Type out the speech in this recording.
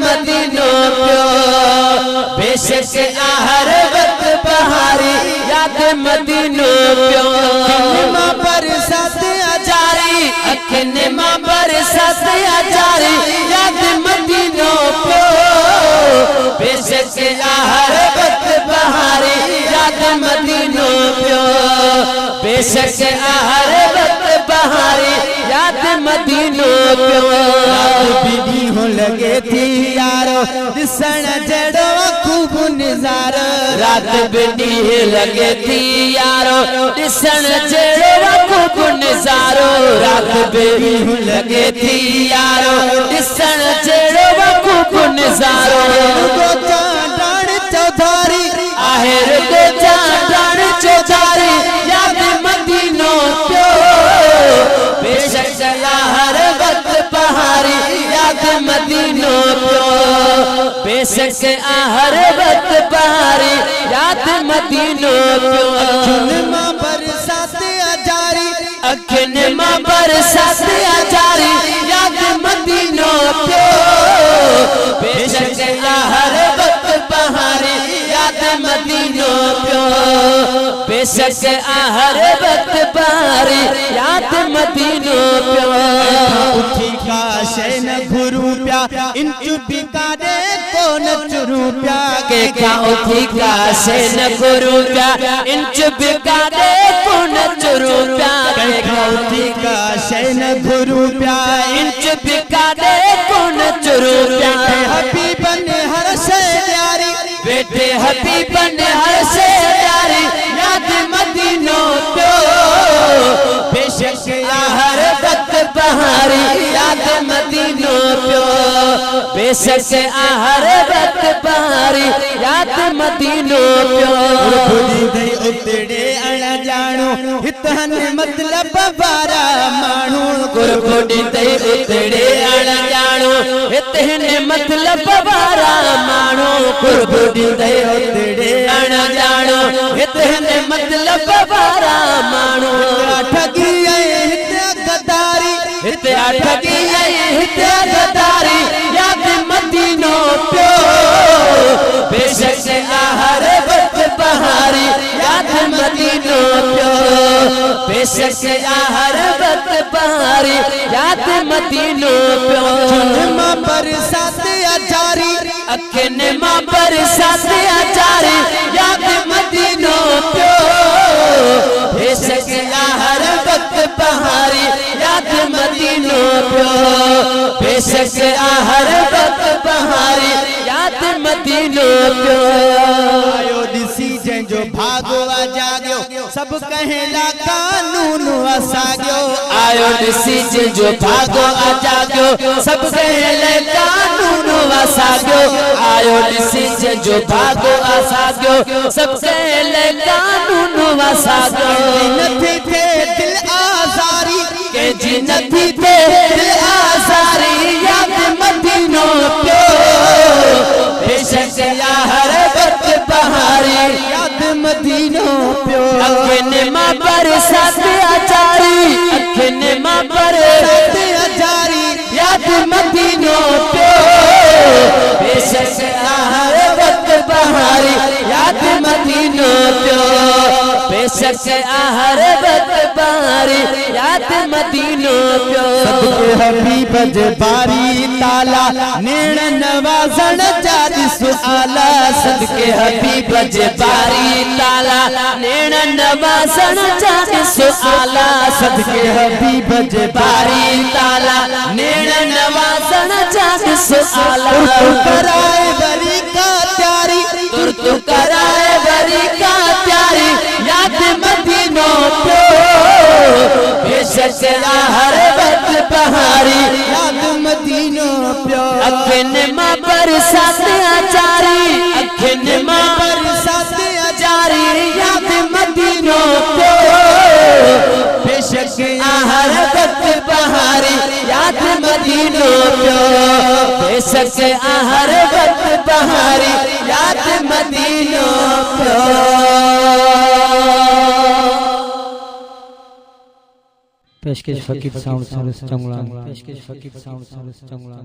मदीनो प्यो बेशक हर वक्त बहारी याद मदीनो प्यो मां बरसात जारी अखिन मां बरसात जारी याद मदीनो प्यो बेशक हर वक्त बहारी याद मदीनो प्यो बेशक हर वक्त बहारी याद मदीनो प्यो बीबी हो लगे थी यारो दिसण जड़ो खूब नजारो रात बिनी लगे थी यारो दिसण जड़ो खूब नजारो रात बिनी लगे थी यारो दिसण जड़ो खूब नजारो को चांडाण चौधारी आहेर को चांडाण चौधारी याद मदीनो प्यो बेशक हर वक्त बहारी याद मदीनो प्यो बेशक हर वक्त बहारी याद मदीनो प्यो अखिन मां बरसात जारी अखिन मां बरसात जारी याद मदीनो प्यो बेशक हर वक्त बहारी याद मदीनो प्यो बेशक हर वक्त बहारी याद मदीनो प्यो उठी का शैन गुरु प्या इंच बिकाने कौन चुरू प्या के का उठी का शैन गुरु प्या इंच बिकाने कौन चुरू प्या के का उठी का शैन गुरु प्या इंच बिकाने कौन चुरू प्या हबीबन हर से यारी बेटे हबीबन हर से यारी याद मदीनो प्यो बेशक हर वक्त बहारी याद मदीनो प्यो बेशक हर वक्त बहारी याद मदीनो प्यो बुधी दई उतड़े अण जानो हितन मतलब बारा मानू गुरबुडी दई उतड़े अण जानो हितन मतलब बारा मानू गुरबुडी दई उतड़े अण जानो हितन मतलब बारा मानू ठगी गदारी हिते ठगी हिते गदारी याद मदीनो प्यो बेशक हर वक्त बहारी याद मदीनो प्यो बेशक हर वक्त बहारी याद मदीनो प्यो मां बरसात जारी अखिन मां बरसात जारी याद मदीनो प्यो बेशक हर वक्त बहारी याद मदीनो प्यो बेशक हर वक्त बहारी याद मदीनो प्यो आयो दिसी जंजो भागो आ जागयो सब कहेला कानून असागयो आयो दिसी जंजो भागो आ जागयो सब कहेला कानून असागयो आयो दिसी जंजो भागो असागयो सब कहेला कानून असागयो नथी थे दिल आजारी के जी नथी थे दिल आजारी याद मदीनो प्यो बेशक हर वक्त बहारी याद मदीनो प्यो अखिन मां बरसात जारी अखिन मां बरसात जारी याद मदीनो प्यो बेशक हर वक्त बहारी याद मदीनो प्यो बेशक हर वक्त बहारी याद मदीनो प्यो हबीब बारी ताला नेण नवाजण जाद सुआला सदके हबीब बारी ताला नेण नवाजण जाद सुआला सदके हबीब बारी ताला नेण नवाजण जाद सुआला कराए बरी का त्यारी तुरतु कराए बरी का त्यारी याद मदीनो प्यो बेशक हर वक्त बहारी याद मदीनो प्यो अखिन मां बरसात जारी अखिन मां बरसात जारी याद मदीनो प्यो बेशक मदीनों प्यो बेशक हर वक्त बहारी याद मदीनों प्यो। पेशकश फकीर साउंड चंगला, पेशकश फकीर साउंड चंगला।